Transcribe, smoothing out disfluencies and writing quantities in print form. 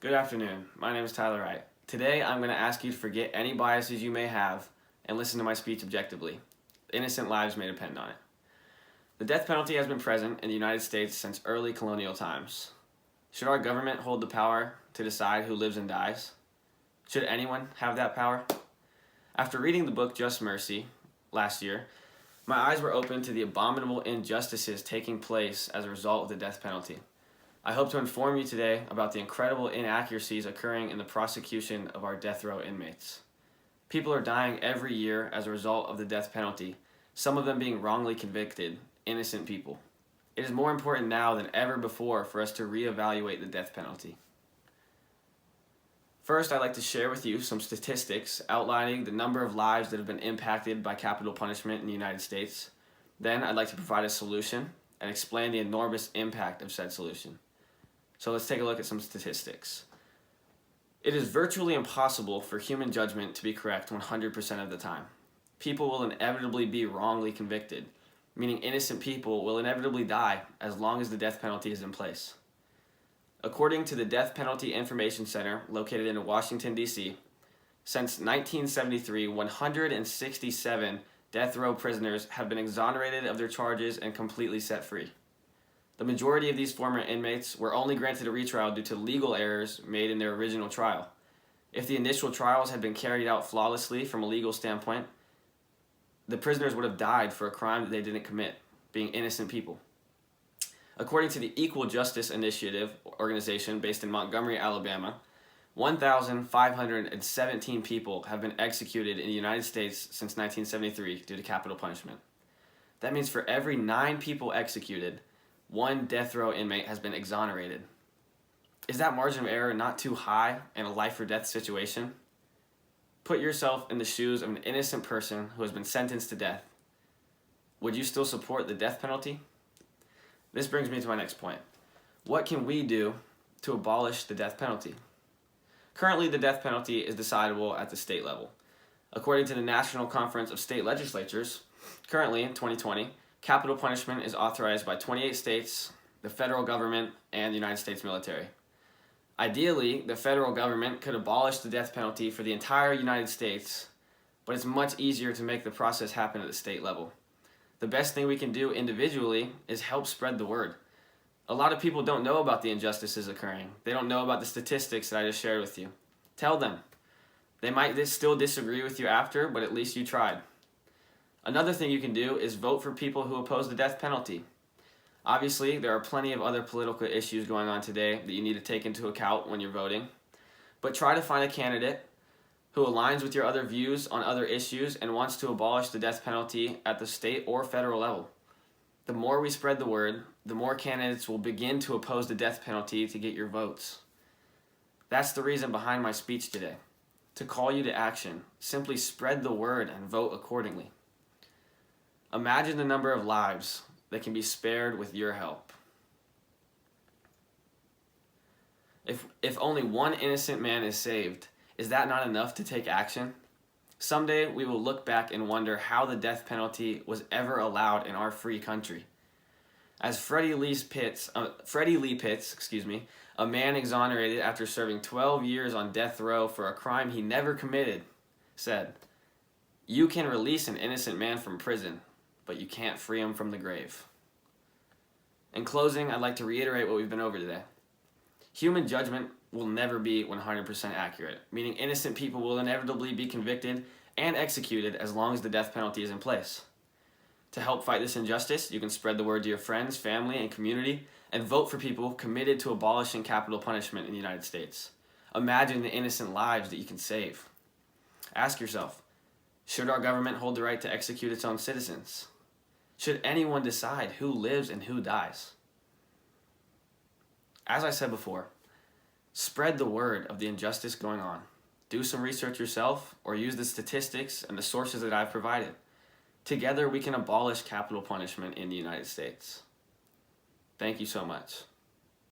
Good afternoon. My name is Tylor Wright. Today I'm going to ask you to forget any biases you may have and listen to my speech objectively. Innocent lives may depend on it. The death penalty has been present in the United States since early colonial times. Should our government hold the power to decide who lives and dies? Should anyone have that power? After reading the book Just Mercy last year, my eyes were opened to the abominable injustices taking place as a result of the death penalty. I hope to inform you today about the incredible inaccuracies occurring in the prosecution of our death row inmates. People are dying every year as a result of the death penalty, some of them being wrongly convicted, innocent people. It is more important now than ever before for us to reevaluate the death penalty. First, I'd like to share with you some statistics outlining the number of lives that have been impacted by capital punishment in the United States. Then, I'd like to provide a solution and explain the enormous impact of said solution. So let's take a look at some statistics. It is virtually impossible for human judgment to be correct 100% of the time. People will inevitably be wrongly convicted, meaning innocent people will inevitably die as long as the death penalty is in place. According to the Death Penalty Information Center located in Washington, D.C., since 1973, 167 death row prisoners have been exonerated of their charges and completely set free. The majority of these former inmates were only granted a retrial due to legal errors made in their original trial. If the initial trials had been carried out flawlessly from a legal standpoint, the prisoners would have died for a crime that they didn't commit, being innocent people. According to the Equal Justice Initiative organization based in Montgomery, Alabama, 1,517 people have been executed in the United States since 1973 due to capital punishment. That means for every 9 people executed, 1 death row inmate has been exonerated. Is that margin of error not too high in a life or death situation? Put yourself in the shoes of an innocent person who has been sentenced to death. Would you still support the death penalty? This brings me to my next point. What can we do to abolish the death penalty? Currently, the death penalty is decidable at the state level. According to the National Conference of State Legislatures, currently in 2020, capital punishment is authorized by 28 states, the federal government, and the United States military. Ideally, the federal government could abolish the death penalty for the entire United States, but it's much easier to make the process happen at the state level. The best thing we can do individually is help spread the word. A lot of people don't know about the injustices occurring. They don't know about the statistics that I just shared with you. Tell them. They might still disagree with you after, but at least you tried. Another thing you can do is vote for people who oppose the death penalty. Obviously, there are plenty of other political issues going on today that you need to take into account when you're voting, but try to find a candidate who aligns with your other views on other issues and wants to abolish the death penalty at the state or federal level. The more we spread the word, the more candidates will begin to oppose the death penalty to get your votes. That's the reason behind my speech today, to call you to action. Simply spread the word and vote accordingly. Imagine the number of lives that can be spared with your help. If only one innocent man is saved, is that not enough to take action? Someday we will look back and wonder how the death penalty was ever allowed in our free country. As Freddie Lee Pitts, a man exonerated after serving 12 years on death row for a crime he never committed, said, "You can release an innocent man from prison, but you can't free him from the grave." In closing, I'd like to reiterate what we've been over today. Human judgment will never be 100% accurate, meaning innocent people will inevitably be convicted and executed as long as the death penalty is in place. To help fight this injustice, you can spread the word to your friends, family, and community, and vote for people committed to abolishing capital punishment in the United States. Imagine the innocent lives that you can save. Ask yourself, should our government hold the right to execute its own citizens? Should anyone decide who lives and who dies? As I said before, spread the word of the injustice going on. Do some research yourself or use the statistics and the sources that I've provided. Together we can abolish capital punishment in the United States. Thank you so much.